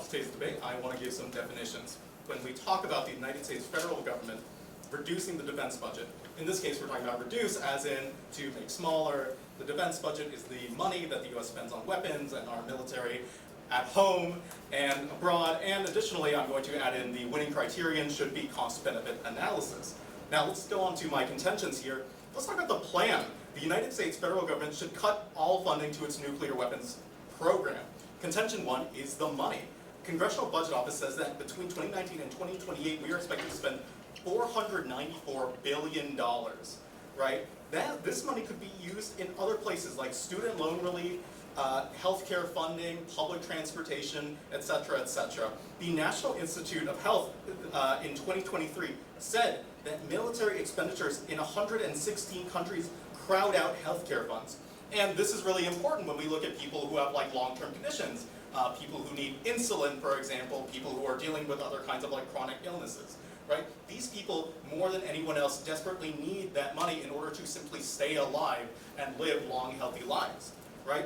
today's debate, I want to give some definitions. When we talk about the United States federal government reducing the defense budget, in this case we're talking about reduce as in to make smaller. The defense budget is the money that the US spends on weapons and our military at home and abroad, and additionally I'm going to add in the winning criterion should be cost-benefit analysis. Now let's go on to my contentions here. Let's talk about the plan. The United States federal government should cut all funding to its nuclear weapons program. Contention 1 is the money. Congressional Budget Office says that between 2019 and 2028 we are expected to spend $494 billion, right? This money could be used in other places like student loan relief, healthcare funding, public transportation, etc., etc. The National Institute of Health in 2023 said that military expenditures in 116 countries crowd out healthcare funds. And this is really important when we look at people who have like long-term conditions, people who need insulin, for example, people who are dealing with other kinds of like chronic illnesses, right? These people, more than anyone else, desperately need that money in order to simply stay alive and live long, healthy lives, right?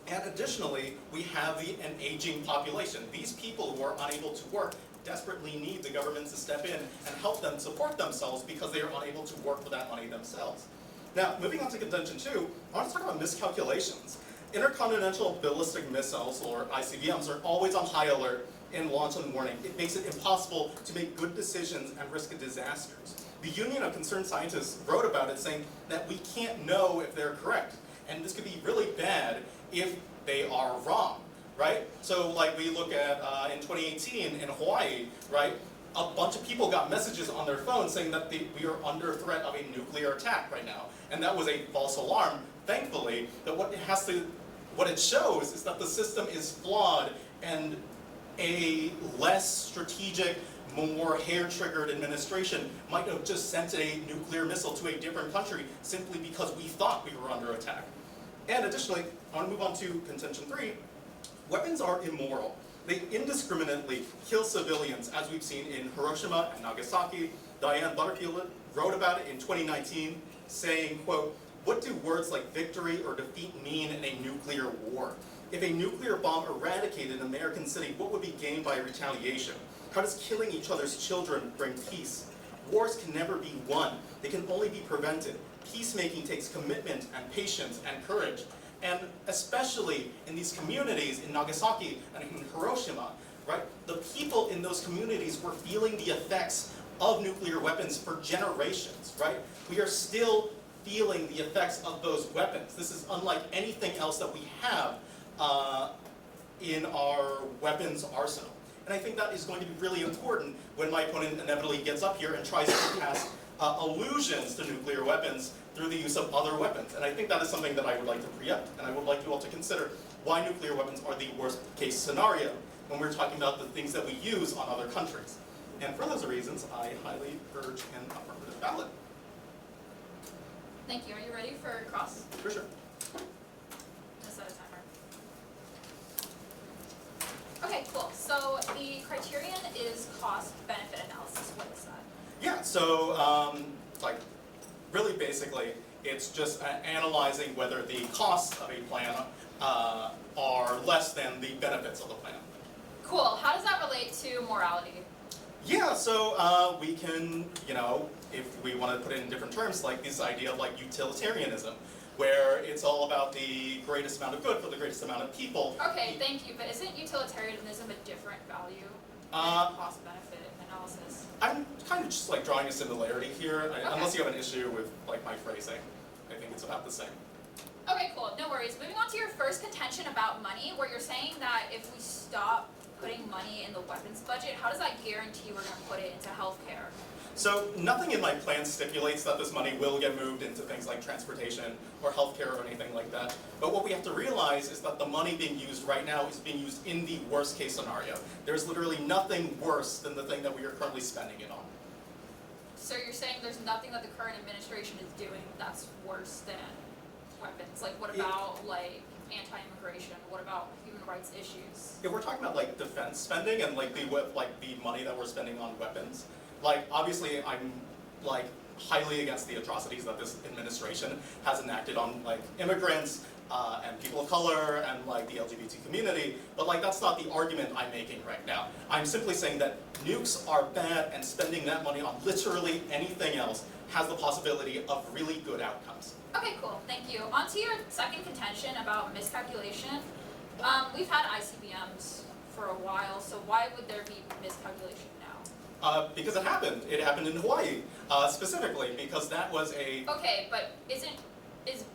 And additionally, we have an aging population. These people who are unable to work desperately need the government to step in and help them support themselves because they are unable to work for that money themselves. Now, moving on to contention 2, I want to talk about miscalculations. Intercontinental ballistic missiles, or ICBMs, are always on high alert in launch in the morning. It makes it impossible to make good decisions and risk disasters. The Union of Concerned Scientists wrote about it, saying that we can't know if they're correct. And this could be really bad if they are wrong, right? So like we look at in 2018 in Hawaii, right? A bunch of people got messages on their phone saying that we are under threat of a nuclear attack right now. And that was a false alarm, thankfully. But what it shows is that the system is flawed, and a less strategic, more hair-triggered administration might have just sent a nuclear missile to a different country simply because we thought we were under attack. And additionally, I want to move on to contention 3. Weapons are immoral. They indiscriminately kill civilians, as we've seen in Hiroshima and Nagasaki. Diane Butterfield wrote about it in 2019, saying, quote, "What do words like victory or defeat mean in a nuclear war? If a nuclear bomb eradicated an American city, what would be gained by retaliation? How does killing each other's children bring peace? Wars can never be won. They can only be prevented. Peacemaking takes commitment and patience and courage." And especially in these communities in Nagasaki and in Hiroshima, right? The people in those communities were feeling the effects of nuclear weapons for generations, right? We are still feeling the effects of those weapons. This is unlike anything else that we have in our weapons arsenal. And I think that is going to be really important when my opponent inevitably gets up here and tries to cast allusions to nuclear weapons through the use of other weapons. And I think that is something that I would like to preempt, and I would like you all to consider why nuclear weapons are the worst case scenario when we're talking about the things that we use on other countries. And for those reasons, I highly urge an affirmative ballot. Thank you. Are you ready for cross? For sure. Just set a timer. Okay, cool. So the criterion is cost-benefit analysis. What is that? Yeah, so like really basically, it's just analyzing whether the costs of a plan are less than the benefits of the plan. Cool. How does that relate to morality? Yeah, so we can, if we want to put it in different terms, like this idea of like utilitarianism, where it's all about the greatest amount of good for the greatest amount of people. Okay, thank you, but isn't utilitarianism a different value than cost-benefit analysis? I'm kind of just like drawing a similarity here, Okay. unless you have an issue with like my phrasing. I think it's about the same. Okay, cool. No worries. Moving on to your first contention about money, where you're saying that if we stop putting money in the weapons budget, how does that guarantee we're going to put it into healthcare? So nothing in my plan stipulates that this money will get moved into things like transportation or healthcare or anything like that. But what we have to realize is that the money being used right now is being used in the worst case scenario. There's literally nothing worse than the thing that we are currently spending it on. So you're saying there's nothing that the current administration is doing that's worse than weapons? Like what about like anti-immigration? What about human rights issues? If we're talking about like defense spending and like the money that we're spending on weapons, like obviously I'm like highly against the atrocities that this administration has enacted on like immigrants, and people of color and like the LGBT community, but like that's not the argument I'm making right now. I'm simply saying that nukes are bad and spending that money on literally anything else has the possibility of really good outcomes. Okay, cool, thank you. On to your second contention about miscalculation. We've had ICBMs for a while, so why would there be miscalculation now? Because it happened. It happened in Hawaii, specifically, because that was a... Okay, but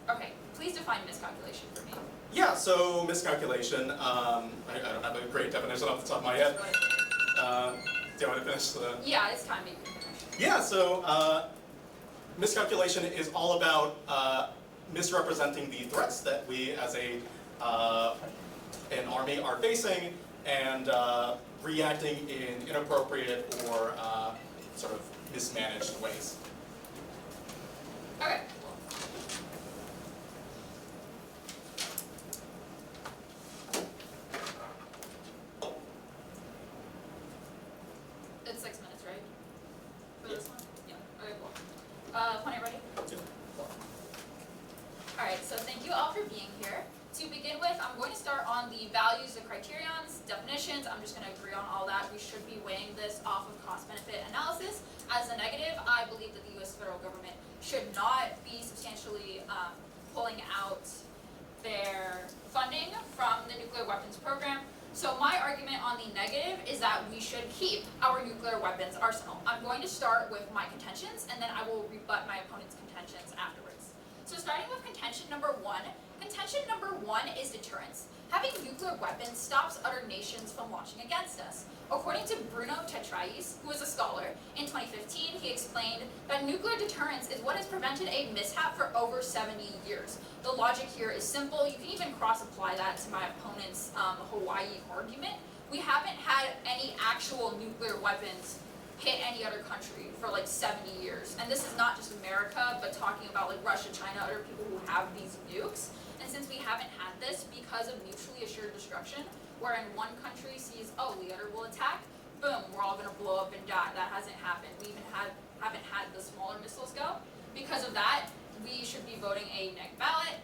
okay, please define miscalculation for me. Yeah, so miscalculation, I don't have a great definition off the top of my head. Do you want to finish the... Yeah, it's time you can finish. Yeah, so miscalculation is all about misrepresenting the threats that we as an army are facing and reacting in inappropriate or sort of mismanaged ways. Okay. It's 6 minutes, right? For this one? Yeah. Okay, cool. Plenty ready? Yeah. Alright, so thank you all for being here. To begin with, I'm going to start on the values, the criterions, definitions. I'm just going to agree on all that. We should be weighing this off of cost-benefit analysis. As a negative, I believe that the U.S. federal government should not be substantially pulling out their funding from the nuclear weapons program. So my argument on the negative is that we should keep our nuclear weapons arsenal. I'm going to start with my contentions, and then I will rebut my opponent's contentions afterwards. So starting with contention number one is deterrence. Having nuclear weapons stops other nations from launching against us. According to Bruno Tetrais, who is a scholar, in 2015 he explained that nuclear deterrence is what has prevented a mishap for over 70 years. The logic here is simple. You can even cross-apply that to my opponent's Hawaii argument. We haven't had any actual nuclear weapons hit any other country for like 70 years. And this is not just America, but talking about like Russia, China, other people who have these nukes. And since we haven't had this because of mutually assured destruction, wherein one country sees, oh, the other will attack, boom, we're all gonna blow up and die. That hasn't happened. We even haven't had the smaller missiles go. Because of that, we should be voting a neg ballot.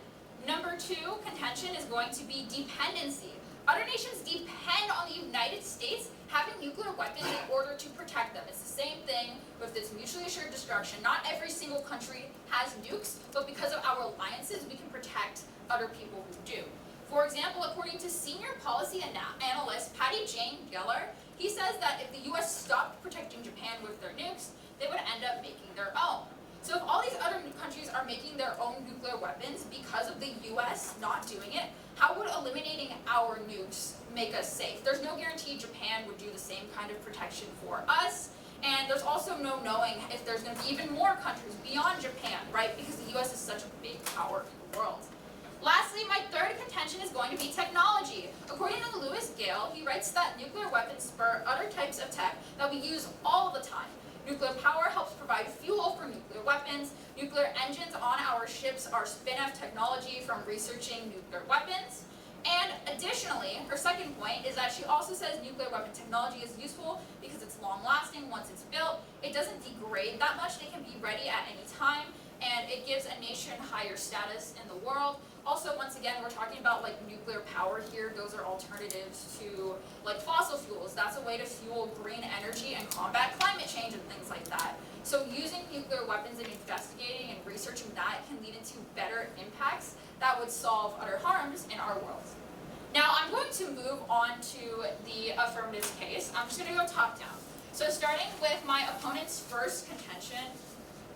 Number two contention is going to be dependency. Other nations depend on the United States having nuclear weapons in order to protect them. It's the same thing with this mutually assured destruction. Not every single country has nukes, but because of our alliances, we can protect other people who do. For example, according to senior policy analyst Patty Jane Geller, he says that if the US stopped protecting Japan with their nukes, they would end up making their own. So if all these other countries are making their own nuclear weapons because of the US not doing it, how would eliminating our nukes make us safe? There's no guarantee Japan would do the same kind of protection for us, and there's also no knowing if there's going to be even more countries beyond Japan, right? Because the US is such a big power in the world. Lastly, my third contention is going to be technology. According to Lewis Gale, he writes that nuclear weapons spur other types of tech that we use all the time. Nuclear power helps provide fuel for nuclear weapons. Nuclear engines on our ships are spin-off technology from researching nuclear weapons. And additionally, her second point is that she also says nuclear weapon technology is useful because it's long-lasting once it's built. It doesn't degrade that much. It can be ready at any time, and it gives a nation higher status in the world. Also, once again, we're talking about like nuclear power here. Those are alternatives to like fossil fuels. That's a way to fuel green energy and combat climate change and things like that. So using nuclear weapons and investigating and researching that can lead into better impacts that would solve other harms in our world. Now I'm going to move on to the affirmative case. I'm just going to go top down. So starting with my opponent's first contention.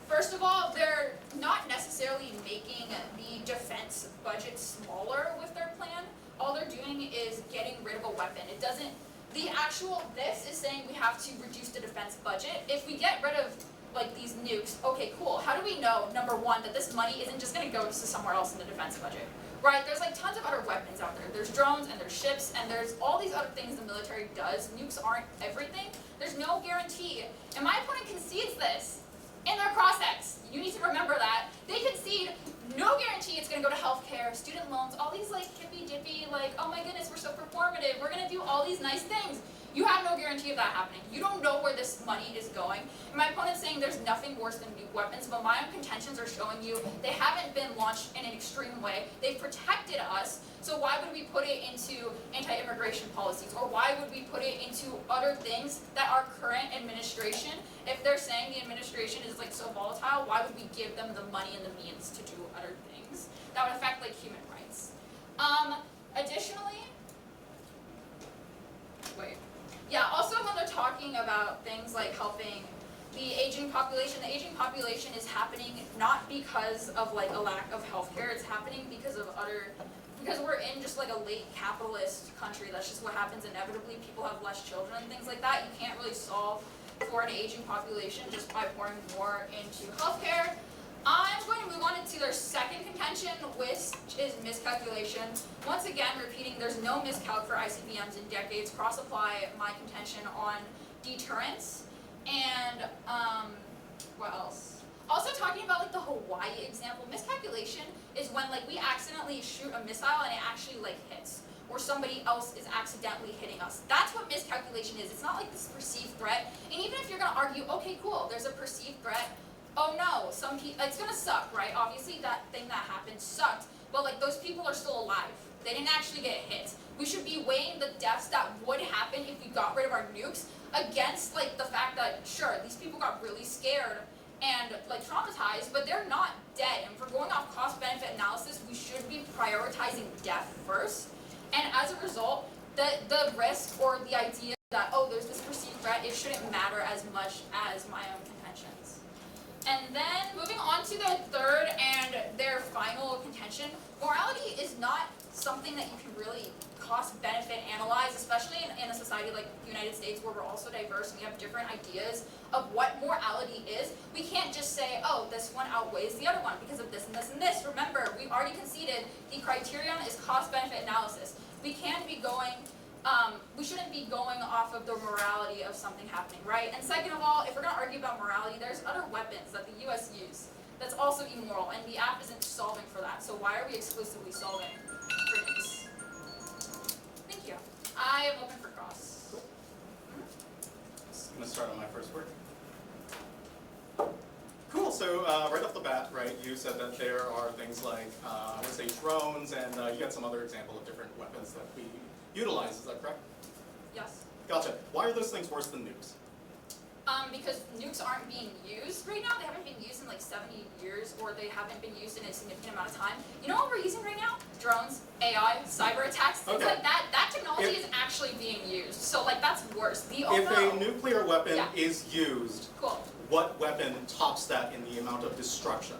First of all, they're not necessarily making the defense budget smaller with their plan. All they're doing is getting rid of a weapon. It doesn't, this is saying we have to reduce the defense budget. If we get rid of like these nukes, okay, cool. How do we know, number one, that this money isn't just gonna go to somewhere else in the defense budget? Right, there's like tons of other weapons out there. There's drones and there's ships and there's all these other things the military does. Nukes aren't everything. There's no guarantee. And my opponent concedes this in their cross-ex. You need to remember that. They concede no guarantee it's gonna go to healthcare, student loans, all these like hippy-dippy, like, oh my goodness, we're so performative, we're gonna do all these nice things. You have no guarantee of that happening. You don't know where this money is going. And my opponent's saying there's nothing worse than nuke weapons, but my own contentions are showing you they haven't been launched in an extreme way. They've protected us, so why would we put it into anti-immigration policies? Or why would we put it into other things that our current administration, if they're saying the administration is like so volatile, why would we give them the money and the means to do other things that would affect like human rights? Additionally, also when they're talking about things like helping the aging population is happening not because of like a lack of healthcare, it's happening because we're in just like a late capitalist country. That's just what happens inevitably. People have less children and things like that. You can't really solve for an aging population just by pouring more into healthcare. I'm going to move on into their second contention, which is miscalculation. Once again, repeating, there's no miscalc for ICBMs in decades. Cross-apply my contention on deterrence. And, what else? Also talking about like the Hawaii example, miscalculation is when like we accidentally shoot a missile and it actually like hits, or somebody else is accidentally hitting us. That's what miscalculation is. It's not like this perceived threat. And even if you're gonna argue, okay, cool, there's a perceived threat, oh no, it's gonna suck, right? Obviously that thing that happened sucked, but like those people are still alive. They didn't actually get hit. We should be weighing the deaths that would happen if we got rid of our nukes against like the fact that, sure, these people got really scared and like traumatized, but they're not dead. And for going off cost-benefit analysis, we should be prioritizing death first. And as a result, the risk or the idea that, oh, there's this perceived threat, it shouldn't matter as much as my own contentions. And then moving on to the third and their final contention, morality is not something that you can really cost-benefit analyze, especially in a society like the United States where we're also diverse and we have different ideas of what morality is. We can't just say, oh, this one outweighs the other one because of this and this and this. Remember, we already conceded the criterion is cost-benefit analysis. We can't be going, we shouldn't be going off of the morality of something happening, right? And second of all, if we're going to argue about morality, there's other weapons that the US use that's also immoral, and the app isn't solving for that. So why are we exclusively solving for nukes? Thank you. I am open for cross. Cool. I'm going to start on my first word. Cool, so right off the bat, right, you said that there are things like, I would say drones, and you got some other example of different weapons that we utilize, is that correct? Yes. Gotcha. Why are those things worse than nukes? Because nukes aren't being used right now. They haven't been used in like 70 years, or they haven't been used in a significant amount of time. You know what we're using right now? Drones, AI, cyber attacks, things like that. That technology is actually being used. So like that's worse. If a nuclear weapon is used, cool. What weapon tops that in the amount of destruction?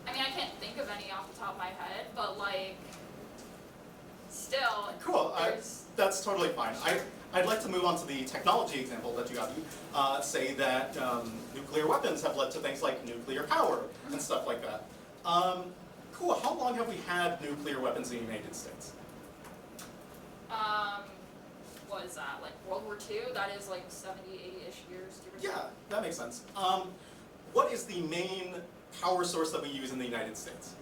I mean, I can't think of any off the top of my head, but like, still. Cool. That's totally fine. I'd like to move on to the technology example that you got. You say that nuclear weapons have led to things like nuclear power and stuff like that. Cool. How long have we had nuclear weapons in the United States? What is that, like World War II? That is like 70, 80-ish years. Yeah, that makes sense. What is the main power source that we use in the United States?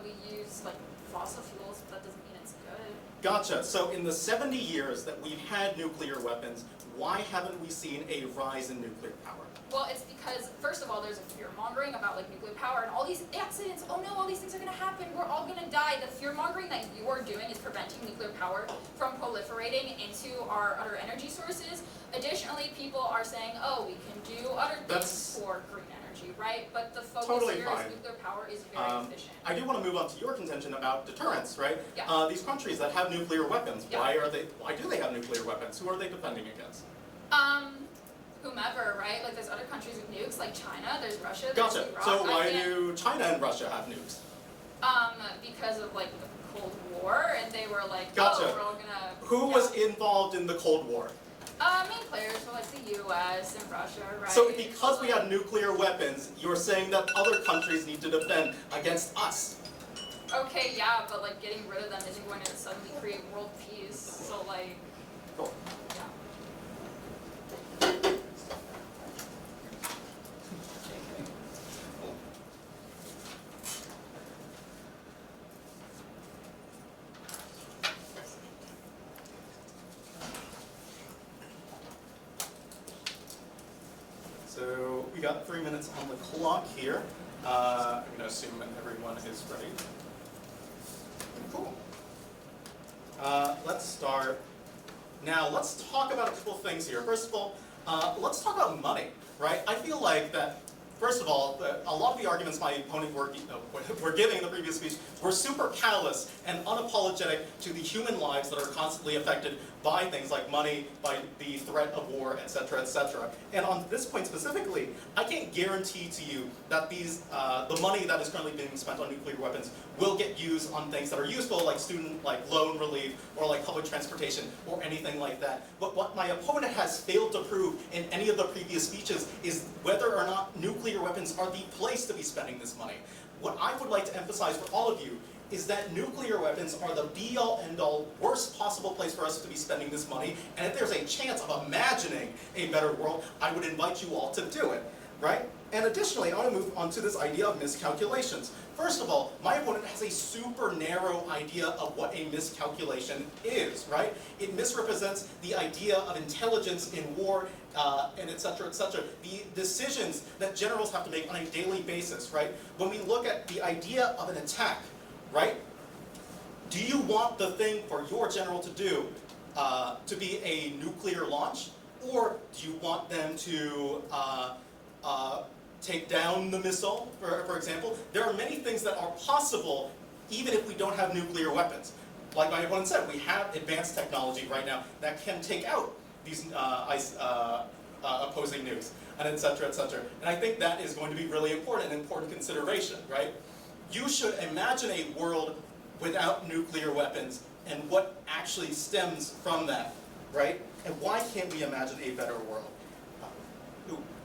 We use like fossil fuels, but that doesn't mean it's good. Gotcha. So in the 70 years that we've had nuclear weapons, why haven't we seen a rise in nuclear power? Well, it's because, first of all, there's a fear-mongering about like nuclear power and all these accidents. Oh no, all these things are going to happen. We're all going to die. The fear-mongering that you are doing is preventing nuclear power from proliferating into our other energy sources. Additionally, people are saying, oh, we can do other things for green energy, right? But the focus here is nuclear power is very efficient. I do want to move on to your contention about deterrence, right? Yeah. These countries that have nuclear weapons, why do they have nuclear weapons? Who are they defending against? Whomever, right? Like there's other countries with nukes, like China, there's Russia, there's Gotcha. Iraq. So why do China and Russia have nukes? Because of like the Cold War, and they were like, gotcha. Oh, we're all gonna... Who was involved in the Cold War? Main players were like the US and Russia, right? So because we have nuclear weapons, you're saying that other countries need to defend against us? Okay, yeah, but like getting rid of them isn't going to suddenly create world peace, so like... Cool. Yeah. got 3 minutes on the clock here. I'm going to assume everyone is ready. Cool. Let's start. Now, let's talk about a couple of things here. First of all, let's talk about money, right? I feel like that, first of all, a lot of the arguments my opponent were giving in the previous speech were super callous and unapologetic to the human lives that are constantly affected by things like money, by the threat of war, etc., etc. And on this point specifically, I can't guarantee to you that the money that is currently being spent on nuclear weapons will get used on things that are useful, like loan relief, or like public transportation, or anything like that. But what my opponent has failed to prove in any of the previous speeches is whether or not nuclear weapons are the place to be spending this money. What I would like to emphasize for all of you is that nuclear weapons are the be-all, end-all, worst possible place for us to be spending this money, and if there's a chance of imagining a better world, I would invite you all to do it, right? And additionally, I want to move on to this idea of miscalculations. First of all, my opponent has a super narrow idea of what a miscalculation is, right? It misrepresents the idea of intelligence in war, and et cetera, the decisions that generals have to make on a daily basis, right? When we look at the idea of an attack, right? Do you want the thing for your general to do to be a nuclear launch? Or do you want them to take down the missile, for example? There are many things that are possible even if we don't have nuclear weapons. Like my opponent said, we have advanced technology right now that can take out these opposing nukes, and et cetera, et cetera. And I think that is going to be really important, an important consideration, right? You should imagine a world without nuclear weapons and what actually stems from that, right? And why can't we imagine a better world?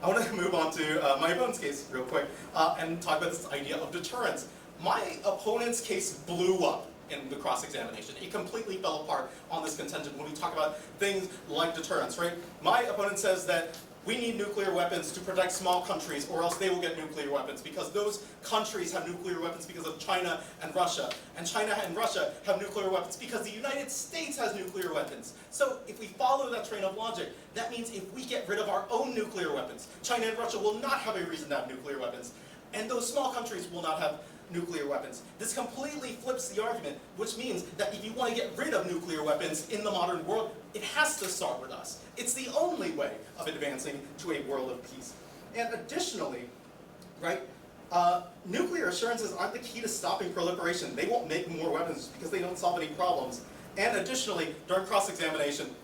I want to move on to my opponent's case real quick and talk about this idea of deterrence. My opponent's case blew up in the cross-examination. It completely fell apart on this contention when we talk about things like deterrence, right? My opponent says that we need nuclear weapons to protect small countries or else they will get nuclear weapons because those countries have nuclear weapons because of China and Russia. And China and Russia have nuclear weapons because the United States has nuclear weapons. So if we follow that train of logic, that means if we get rid of our own nuclear weapons, China and Russia will not have a reason to have nuclear weapons. And those small countries will not have nuclear weapons. This completely flips the argument, which means that if you want to get rid of nuclear weapons in the modern world, it has to start with us. It's the only way of advancing to a world of peace. And additionally, right, nuclear assurances aren't the key to stopping proliferation. They won't make more weapons because they don't solve any problems. And additionally, during cross-examination,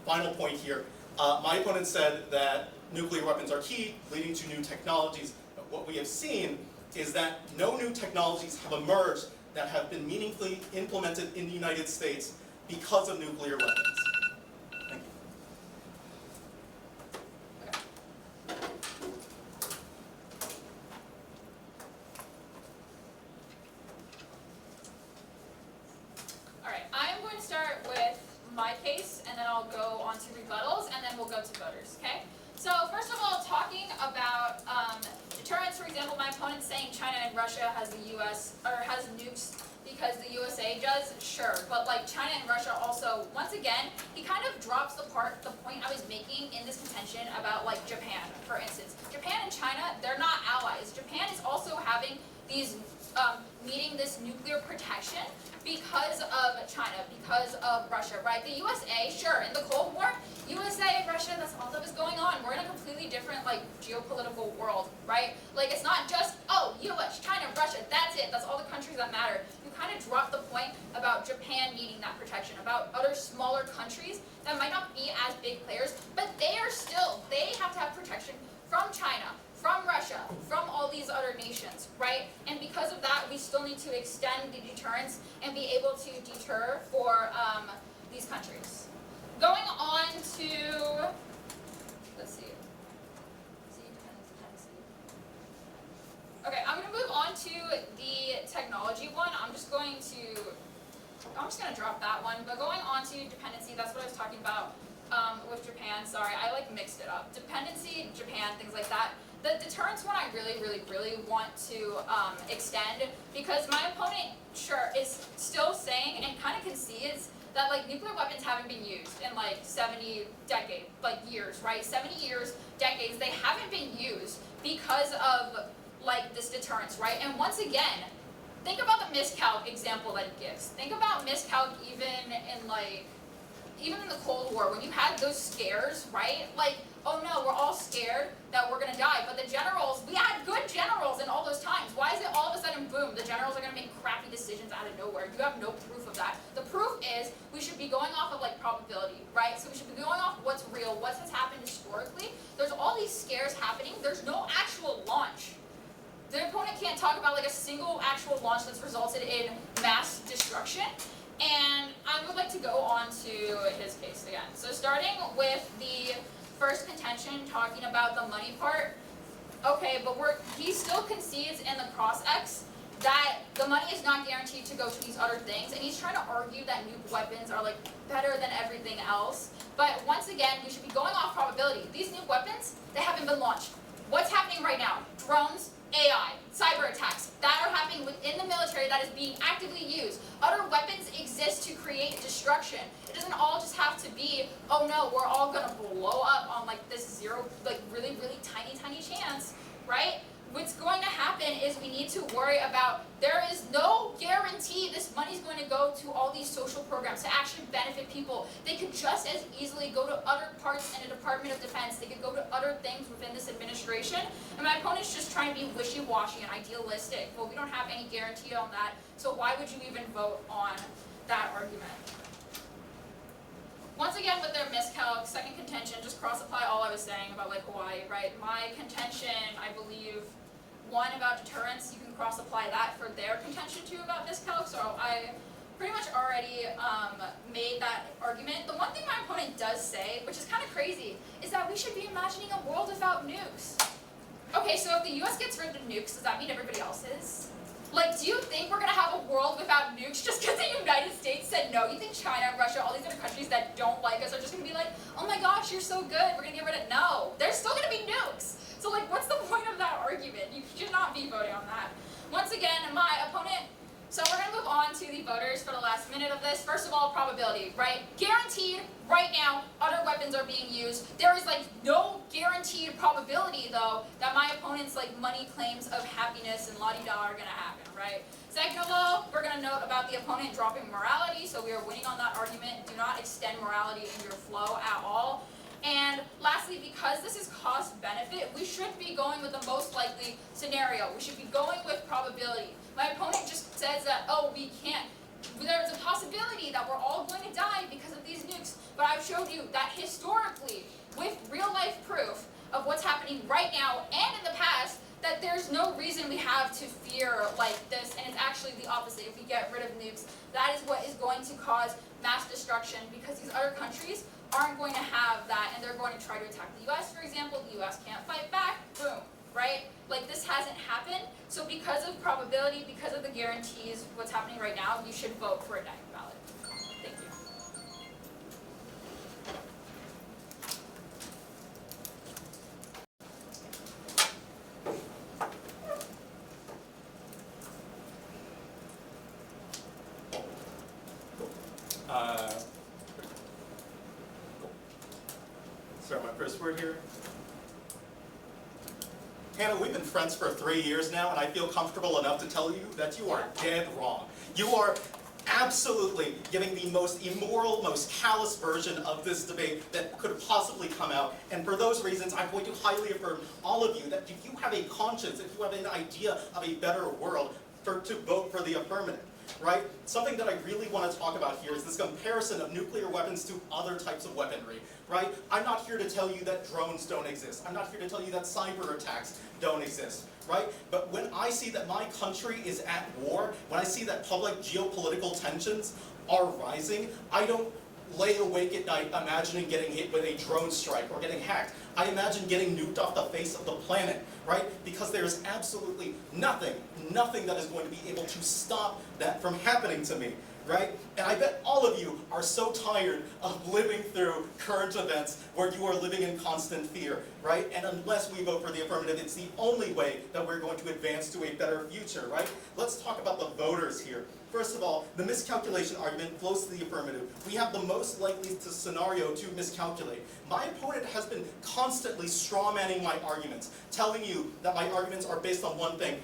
final point here, my opponent said that nuclear weapons are key, leading to new technologies. But what we have seen is that no new technologies have emerged that have been meaningfully implemented in the United States because of nuclear weapons. Thank you. Alright, I'm going to start with my case, and then I'll go on to rebuttals, and then we'll go to voters, okay? So first of all, talking about deterrence, for example, my opponent's saying China and Russia has the US, or has nukes because the USA does, sure, but like China and Russia also, once again, he kind of drops the point I was making in this contention about like Japan, for instance. Japan and China, they're not allies. Japan is also having these, meeting this nuclear protection because of China, because of Russia, right? The USA, sure, in the Cold War, USA, Russia, that's all that was going on. We're in a completely different, like, geopolitical world, right? Like, it's not just, oh, US, China, Russia, that's it. That's all the countries that matter. You kind of drop the point about Japan needing that protection, about other smaller countries that might not be as big players, but they have to have protection from China, from Russia, from all these other nations, right? And because of that, we still need to extend the deterrence and be able to deter for these countries. Going on to, let's see. Okay, I'm going to move on to the technology one. I'm just going to drop that one. But going on to dependency, that's what I was talking about with Japan. Sorry, I like mixed it up. Dependency, Japan, things like that. The deterrence one I really want to extend because my opponent, sure, is still saying and kind of concedes that like nuclear weapons haven't been used in like 70 decades, like years, right? 70 years, decades, they haven't been used because of like this deterrence, right? And once again, think about the miscalc example that it gives. Think about miscalc even in the Cold War, when you had those scares, right? Like, oh no, we're all scared that we're gonna die. But the generals, we had good generals in all those times. Why is it all of a sudden, boom, the generals are gonna make crappy decisions out of nowhere? You have no proof of that. The proof is we should be going off of like probability, right? So we should be going off what's real, what has happened historically. There's all these scares happening. There's no actual launch. The opponent can't talk about like a single actual launch that's resulted in mass destruction. And I would like to go on to his case again. So starting with the first contention, talking about the money part. Okay, but he still concedes in the cross-X that the money is not guaranteed to go to these other things, and he's trying to argue that nuke weapons are like better than everything else. But once again, we should be going off probability. These nuke weapons, they haven't been launched. What's happening right now? Drones, AI, cyber attacks that are happening within the military that is being actively used. Other weapons exist to create destruction. It doesn't all just have to be, oh no, we're all gonna blow up on like this zero, like really, really tiny chance, right? What's going to happen is we need to worry about, there is no guarantee this money's going to go to all these social programs to actually benefit people. They could just as easily go to other parts in the Department of Defense. They could go to other things within this administration. And my opponent's just trying to be wishy-washy and idealistic. Well, we don't have any guarantee on that, so why would you even vote on that argument? Once again, with their miscalc, second contention, just cross-apply all I was saying about like Hawaii, right? My contention, I believe, one about deterrence, you can cross-apply that for their contention too about miscalc, so I pretty much already made that argument. The one thing my opponent does say, which is kind of crazy, is that we should be imagining a world without nukes. Okay, so if the US gets rid of nukes, does that mean everybody else is? Like, do you think we're gonna have a world without nukes just because the United States said no? You think China, Russia, all these other countries that don't like us are just gonna be like, oh my gosh, you're so good, we're gonna get rid of, no. There's still gonna be nukes. So like, what's the point of that argument? You should not be voting on that. Once again, my opponent, so we're gonna move on to the voters for the last minute of this. First of all, probability, right? Guaranteed, right now, other weapons are being used. There is like no guaranteed probability though that my opponent's like money claims of happiness and la-di-da are gonna happen, right? Second of all, we're gonna note about the opponent dropping morality, so we are winning on that argument. Do not extend morality in your flow at all. And lastly, because this is cost benefit, we should be going with the most likely scenario. We should be going with probability. My opponent just says that, oh, we can't. There's a possibility that we're all going to die because of these nukes. But I've showed you that historically, with real life proof of what's happening right now and in the past, that there's no reason we have to fear like this, and it's actually the opposite. If we get rid of nukes, that is what is going to cause mass destruction, because these other countries aren't going to have that, and they're going to try to attack the US, for example. The US can't fight back, boom, right? Like, this hasn't happened, so because of probability, because of the guarantees, what's happening right now, you should vote for a negative ballot. Thank you. Start my first word here. Hannah, we've been friends for 3 years now, and I feel comfortable enough to tell you that you are dead wrong. You are absolutely giving the most immoral, most callous version of this debate that could possibly come out. And for those reasons, I'm going to highly affirm all of you that if you have a conscience, if you have an idea of a better world, to vote for the affirmative. Right? Something that I really want to talk about here is this comparison of nuclear weapons to other types of weaponry. Right? I'm not here to tell you that drones don't exist. I'm not here to tell you that cyber attacks don't exist. Right? But when I see that my country is at war, when I see that public geopolitical tensions are rising, I don't lay awake at night imagining getting hit with a drone strike or getting hacked. I imagine getting nuked off the face of the planet, right? Because there's absolutely nothing that is going to be able to stop that from happening to me, right? And I bet all of you are so tired of living through current events where you are living in constant fear, right? And unless we vote for the affirmative, it's the only way that we're going to advance to a better future, right? Let's talk about the voters here. First of all, the miscalculation argument flows to the affirmative. We have the most likely scenario to miscalculate. My opponent has been constantly strawmanning my arguments, telling you that my arguments are based on one thing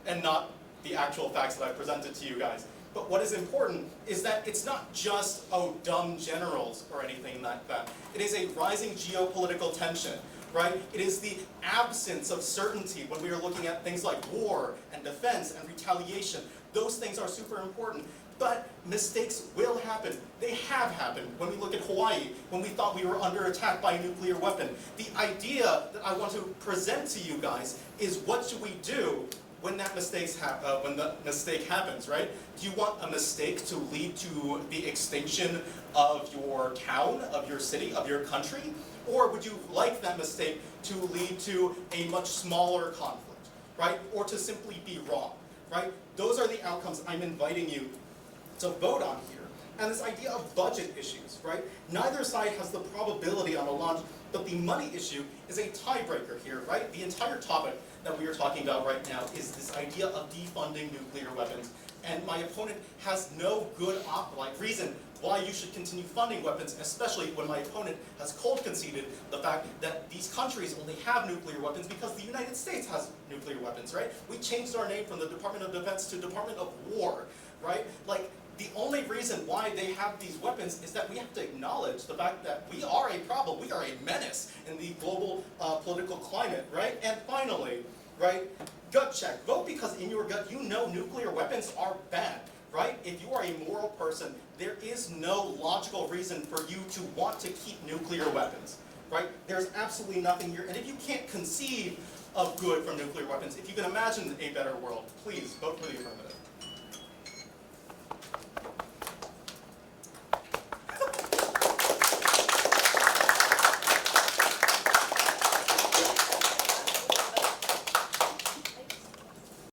and not the actual facts that I presented to you guys. But what is important is that it's not just, oh, dumb generals or anything like that. It is a rising geopolitical tension, right? It is the absence of certainty when we are looking at things like war and defense and retaliation. Those things are super important. But mistakes will happen. They have happened. When we look at Hawaii, when we thought we were under attack by a nuclear weapon. The idea that I want to present to you guys is, what should we do when that when the mistake happens, right? Do you want a mistake to lead to the extinction of your town, of your city, of your country? Or would you like that mistake to lead to a much smaller conflict, right? Or to simply be wrong, right? Those are the outcomes I'm inviting you to vote on here. And this idea of budget issues, right? Neither side has the probability on a launch, but the money issue is a tiebreaker here, right? The entire topic that we are talking about right now is this idea of defunding nuclear weapons. And my opponent has no good reason why you should continue funding weapons, especially when my opponent has cold conceded the fact that these countries only have nuclear weapons because the United States has nuclear weapons, right? We changed our name from the Department of Defense to Department of War, right? Like, the only reason why they have these weapons is that we have to acknowledge the fact that we are a problem, we are a menace in the global political climate, right? And finally, right, gut check. Vote because in your gut you know nuclear weapons are bad, right? If you are a moral person, there is no logical reason for you to want to keep nuclear weapons, right? There's absolutely nothing here. And if you can't conceive of good from nuclear weapons, if you can imagine a better world, please vote for the affirmative.